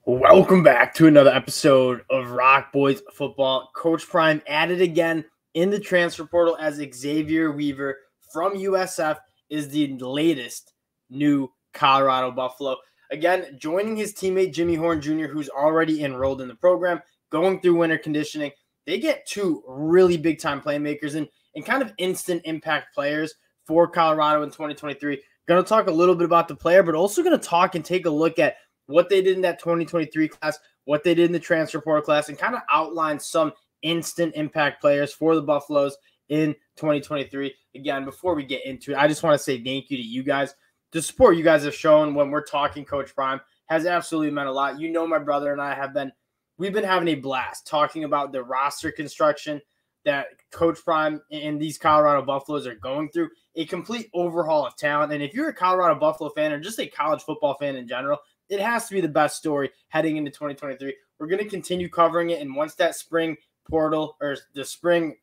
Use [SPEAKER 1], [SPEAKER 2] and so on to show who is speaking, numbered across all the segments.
[SPEAKER 1] Welcome back to another episode of Rock Boys Football. Coach Prime added again in the transfer portal as Xavier Weaver from USF is the latest new Colorado Buffalo. Again, joining his teammate Jimmy Horn Jr., who's already enrolled in the program, going through winter conditioning. They get two really big-time playmakers and kind of instant impact players for Colorado in 2023. Going to talk a little bit about the player, but also going to talk and take a look at what they did in that 2023 class, what they did in the transfer portal class, and kind of outline some instant impact players for the Buffaloes in 2023. Again, before we get into it, I just want to say thank you to you guys. The support you guys have shown when we're talking Coach Prime has absolutely meant a lot. You know, my brother and I we've been having a blast talking about the roster construction that Coach Prime and these Colorado Buffaloes are going through, a complete overhaul of talent. And if you're a Colorado Buffalo fan or just a college football fan in general, it has to be the best story heading into 2023. We're going to continue covering it. And once that spring portal or the spring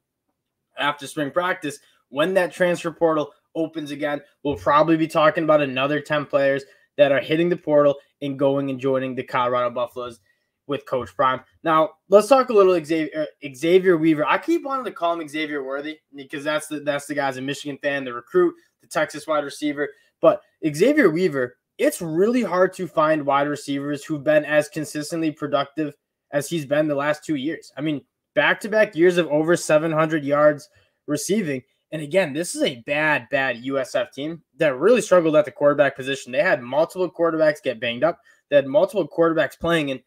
[SPEAKER 1] after spring practice, when that transfer portal opens again, we'll probably be talking about another 10 players that are hitting the portal and going and joining the Colorado Buffaloes with Coach Prime. Now, let's talk a little Xavier Weaver. I keep wanting to call him Xavier Worthy because that's the guy's a Michigan fan, the recruit, the Texas wide receiver. But Xavier Weaver, it's really hard to find wide receivers who've been as consistently productive as he's been the last 2 years. I mean, back-to-back years of over 700 yards receiving. And again, this is a bad USF team that really struggled at the quarterback position. They had multiple quarterbacks get banged up. They had multiple quarterbacks playing. And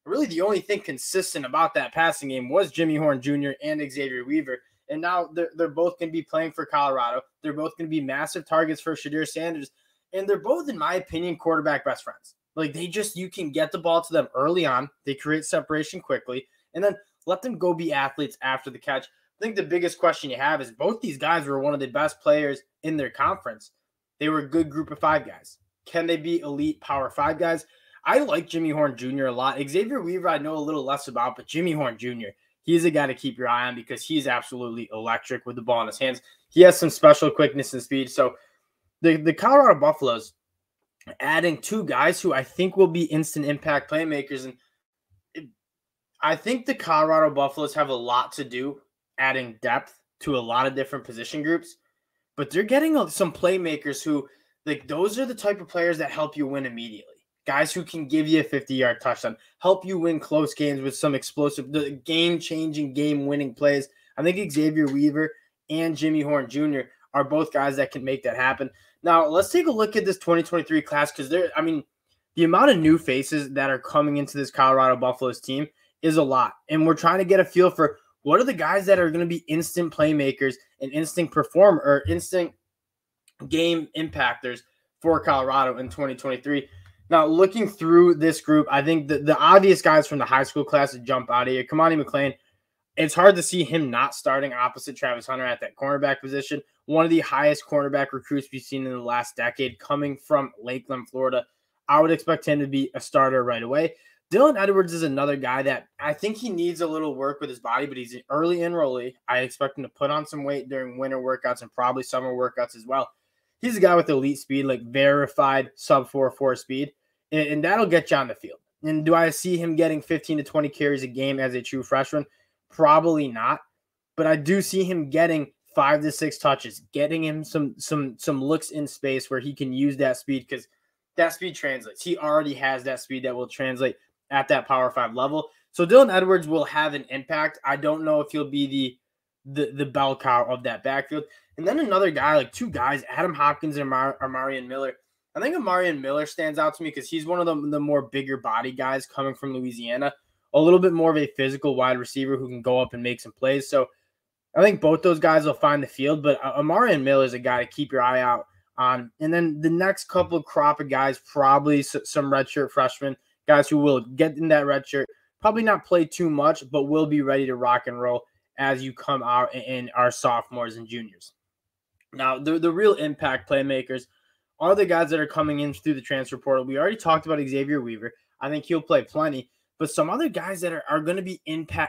[SPEAKER 1] really the only thing consistent about that passing game was Jimmy Horn Jr. and Xavier Weaver. And now they're both going to be playing for Colorado. They're both going to be massive targets for Deion Sanders. And they're both, in my opinion, quarterback best friends. Like you can get the ball to them early on. They create separation quickly and then let them go be athletes after the catch. I think the biggest question you have is both these guys were one of the best players in their conference. They were a good group of five guys. Can they be elite power five guys? I like Jimmy Horn Jr. a lot. Xavier Weaver, I know a little less about, but Jimmy Horn Jr., he's a guy to keep your eye on because he's absolutely electric with the ball in his hands. He has some special quickness and speed. So the Colorado Buffaloes adding two guys who I think will be instant impact playmakers. And I think the Colorado Buffaloes have a lot to do adding depth to a lot of different position groups, but they're getting some playmakers who, like, those are the type of players that help you win immediately. Guys who can give you a 50-yard touchdown, help you win close games with some explosive, game-changing, game-winning plays. I think Xavier Weaver and Jimmy Horn Jr. are both guys that can make that happen. Now, let's take a look at this 2023 class because the amount of new faces that are coming into this Colorado Buffaloes team is a lot. And we're trying to get a feel for what are the guys that are going to be instant playmakers and instant performer or instant game impactors for Colorado in 2023. Now, looking through this group, I think the obvious guys from the high school class that jump out of here, Kamani McLean, it's hard to see him not starting opposite Travis Hunter at that cornerback position. One of the highest cornerback recruits we've seen in the last decade coming from Lakeland, Florida. I would expect him to be a starter right away. Dylan Edwards is another guy that I think he needs a little work with his body, but he's an early enrollee. I expect him to put on some weight during winter workouts and probably summer workouts as well. He's a guy with elite speed, like verified sub 4.4 speed, and that'll get you on the field. And do I see him getting 15 to 20 carries a game as a true freshman? Probably not, but I do see him getting 5 to 6 touches, getting him some looks in space where he can use that speed because that speed translates. He already has that speed that will translate at that Power 5 level. So Dylan Edwards will have an impact. I don't know if he'll be the bell cow of that backfield. And then another guy, like two guys, Adam Hopkins and Amarian Miller. I think Amarian Miller stands out to me because he's one of the more bigger body guys coming from Louisiana. A little bit more of a physical wide receiver who can go up and make some plays. So I think both those guys will find the field, but Amarian Miller is a guy to keep your eye out on. And then the next couple of crop of guys, probably some redshirt freshmen, guys who will get in that red shirt, probably not play too much, but will be ready to rock and roll as you come out and are sophomores and juniors. Now, the real impact playmakers are the guys that are coming in through the transfer portal. We already talked about Xavier Weaver. I think he'll play plenty. But some other guys that are going to be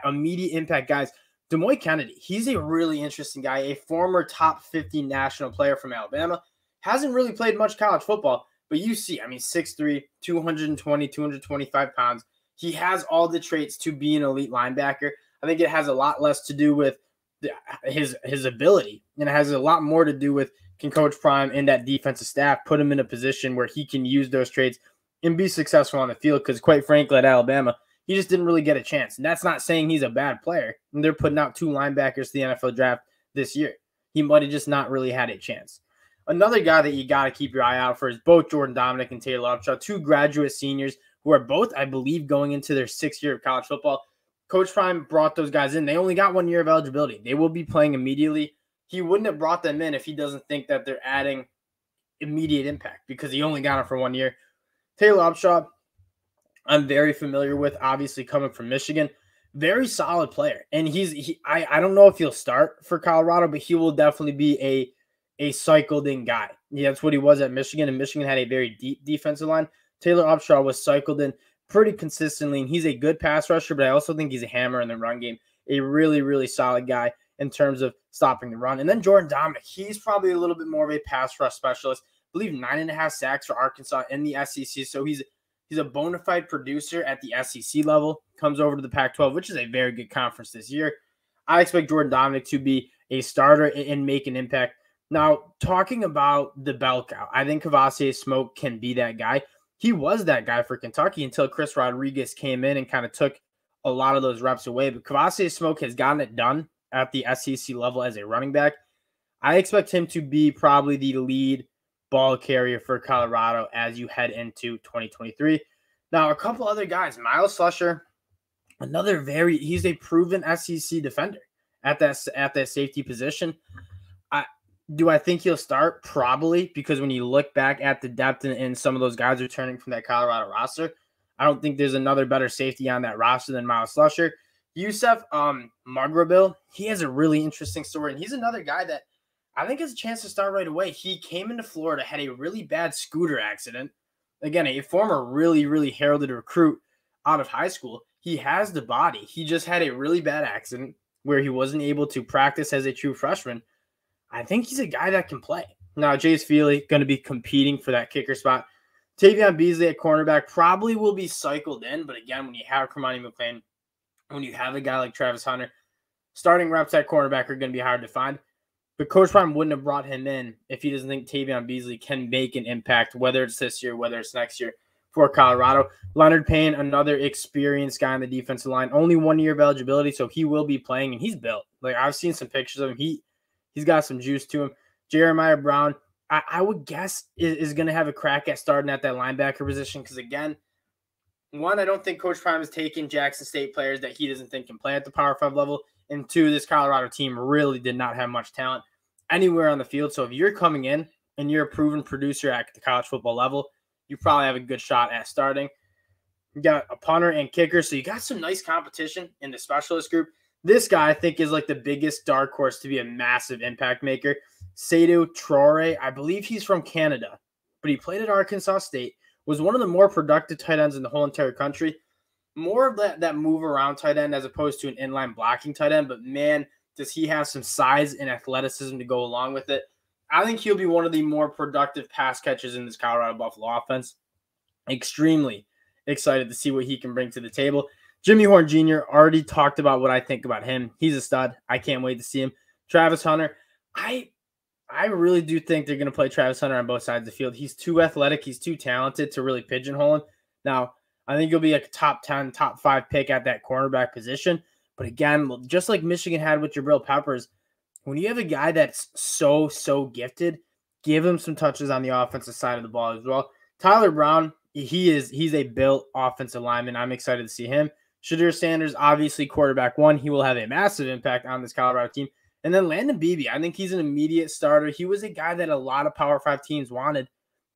[SPEAKER 1] immediate impact guys, Moines Kennedy, he's a really interesting guy, a former top 50 national player from Alabama. Hasn't really played much college football, But you see, I mean, 6'3", 220, 225 pounds. He has all the traits to be an elite linebacker. I think it has a lot less to do with his ability, and it has a lot more to do with, can Coach Prime and that defensive staff put him in a position where he can use those traits and be successful on the field? Because quite frankly, at Alabama, he just didn't really get a chance. And that's not saying he's a bad player. And they're putting out 2 linebackers to the NFL draft this year. He might have just not really had a chance. Another guy that you got to keep your eye out for is both Jordan Dominick and Taylor Upshaw, 2 graduate seniors who are both, I believe, going into their 6th year of college football. Coach Prime brought those guys in. They only got 1 year of eligibility. They will be playing immediately. He wouldn't have brought them in if he doesn't think that they're adding immediate impact, because he only got them for 1 year. Taylor Upshaw, I'm very familiar with, obviously coming from Michigan. Very solid player. And I don't know if he'll start for Colorado, but he will definitely be a cycled in guy. Yeah, that's what he was at Michigan, and Michigan had a very deep defensive line. Taylor Upshaw was cycled in pretty consistently, and he's a good pass rusher, but I also think he's a hammer in the run game. A really, really solid guy in terms of stopping the run. And then Jordan Dominick, he's probably a little bit more of a pass rush specialist. I believe 9.5 sacks for Arkansas in the SEC. So he's a bona fide producer at the SEC level. Comes over to the Pac-12, which is a very good conference this year. I expect Jordan Dominick to be a starter and make an impact. Now, talking about the bell cow, I think Kavosiey Smoke can be that guy. He was that guy for Kentucky until Chris Rodriguez came in and kind of took a lot of those reps away. But Kavosiey Smoke has gotten it done at the SEC level as a running back. I expect him to be probably the lead ball carrier for Colorado as you head into 2023. Now, a couple other guys. Miles Slusher, he's a proven SEC defender at that safety position. Do I think he'll start? Probably, because when you look back at the depth and some of those guys returning from that Colorado roster, I don't think there's another better safety on that roster than Miles Slusher. USF Mugrabil, he has a really interesting story, and he's another guy that I think has a chance to start right away. He came into Florida, had a really bad scooter accident. Again, a former really, really heralded recruit out of high school. He has the body. He just had a really bad accident where he wasn't able to practice as a true freshman. I think he's a guy that can play. Now, Jace Feely going to be competing for that kicker spot. Tavion Beasley at cornerback probably will be cycled in, but again, when you have Kermani McClain, when you have a guy like Travis Hunter, starting reps at cornerback are going to be hard to find. But Coach Prime wouldn't have brought him in if he doesn't think Tavion Beasley can make an impact, whether it's this year, whether it's next year, for Colorado. Leonard Payne, another experienced guy on the defensive line, only 1 year of eligibility, so he will be playing, and he's built. Like, I've seen some pictures of him. He's got some juice to him. Jeremiah Brown, I would guess, is going to have a crack at starting at that linebacker position because, again, one, I don't think Coach Prime is taking Jackson State players that he doesn't think can play at the Power 5 level, and two, this Colorado team really did not have much talent anywhere on the field. So if you're coming in and you're a proven producer at the college football level, you probably have a good shot at starting. You got a punter and kicker, so you got some nice competition in the specialist group. This guy, I think, is like the biggest dark horse to be a massive impact maker. Sado Troy, I believe he's from Canada, but he played at Arkansas State, was one of the more productive tight ends in the whole entire country. More of that move around tight end as opposed to an inline blocking tight end, but man, does he have some size and athleticism to go along with it. I think he'll be one of the more productive pass catchers in this Colorado Buffalo offense. Extremely excited to see what he can bring to the table. Jimmy Horn Jr. already talked about what I think about him. He's a stud. I can't wait to see him. Travis Hunter, I really do think they're going to play Travis Hunter on both sides of the field. He's too athletic. He's too talented to really pigeonhole him. Now, I think he'll be like a top 10, top 5 pick at that cornerback position. But again, just like Michigan had with Jabril Peppers, when you have a guy that's so gifted, give him some touches on the offensive side of the ball as well. Tyler Brown, he's a built offensive lineman. I'm excited to see him. Sado Sanders, obviously quarterback 1. He will have a massive impact on this Colorado team. And then Landon Beebe, I think he's an immediate starter. He was a guy that a lot of Power 5 teams wanted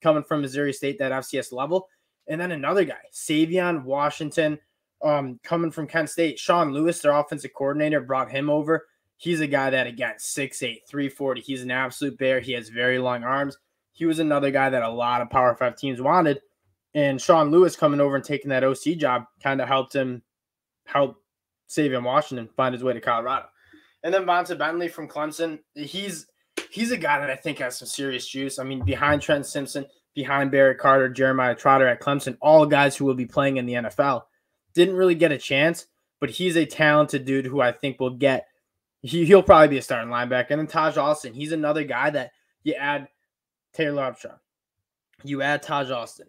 [SPEAKER 1] coming from Missouri State, that FCS level. And then another guy, Savion Washington, coming from Kent State. Sean Lewis, their offensive coordinator, brought him over. He's a guy that, again, 6'8", 340. He's an absolute bear. He has very long arms. He was another guy that a lot of Power 5 teams wanted. And Sean Lewis coming over and taking that OC job kind of helped Savion Washington find his way to Colorado. And then Monson Bentley from Clemson, he's a guy that I think has some serious juice. I mean, behind Trent Simpson, behind Barrett Carter, Jeremiah Trotter at Clemson, all guys who will be playing in the NFL. Didn't really get a chance, but he's a talented dude who I think will get he'll probably be a starting linebacker. And then Taj Austin, he's another guy that you add Taylor Upshaw. You add Taj Austin,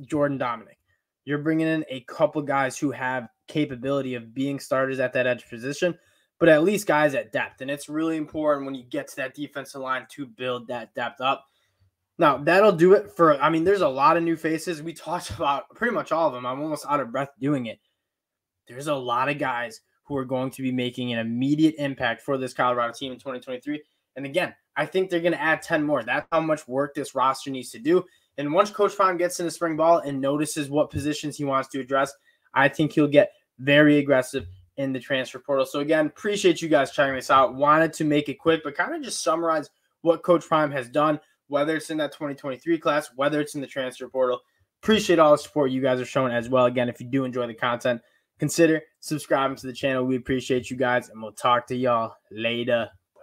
[SPEAKER 1] Jordan Dominick. You're bringing in a couple guys who have capability of being starters at that edge position, but at least guys at depth. And it's really important when you get to that defensive line to build that depth up. Now, that'll do it for, there's a lot of new faces. We talked about pretty much all of them. I'm almost out of breath doing it. There's a lot of guys who are going to be making an immediate impact for this Colorado team in 2023. And again, I think they're going to add 10 more. That's how much work this roster needs to do. And once Coach Prime gets into spring ball and notices what positions he wants to address, I think he'll get very aggressive in the transfer portal. So again, appreciate you guys checking this out. Wanted to make it quick, but kind of just summarize what Coach Prime has done, whether it's in that 2023 class, whether it's in the transfer portal. Appreciate all the support you guys are showing as well. Again, if you do enjoy the content, consider subscribing to the channel. We appreciate you guys, and we'll talk to y'all later.